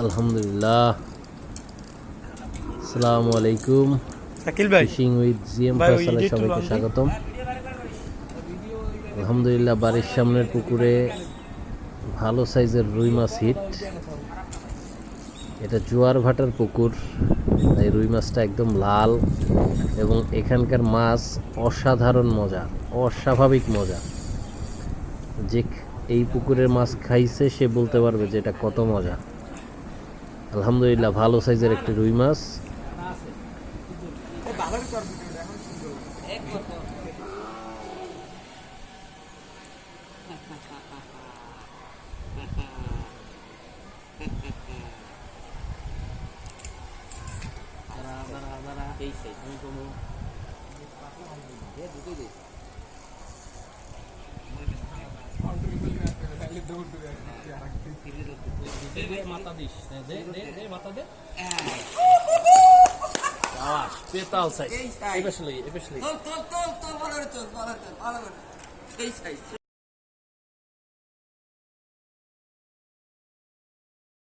আলহামদুলিল্লাহ। আসসালামু আলাইকুম। শাকিল ভাই, ফিশিং উইথ জিএম ভাই, ওই ফয়সালে ইডিট সবাইকে তুলো স্বাগতম। আলহামদুলিল্লাহ, বাড়ির সামনের পুকুরে ভালো সাইজের রুই মাছ হিট। এটা জোয়ার ভাটার পুকুর, তাই রুই মাছটা একদম লাল এবং এখানকার মাছ অসাধারণ মজা, অস্বাভাবিক মজা। যে এই পুকুরের মাছ খাইছে সে বলতে পারবে যে এটা কত মজা। আলহামদুলিল্লাহ, ভালো সাইজের একটি রুই মাছ। মাথা দিস, দে মাথা দে। পেতাল সাইজ, এই পাশে লই, এই পাশে লই।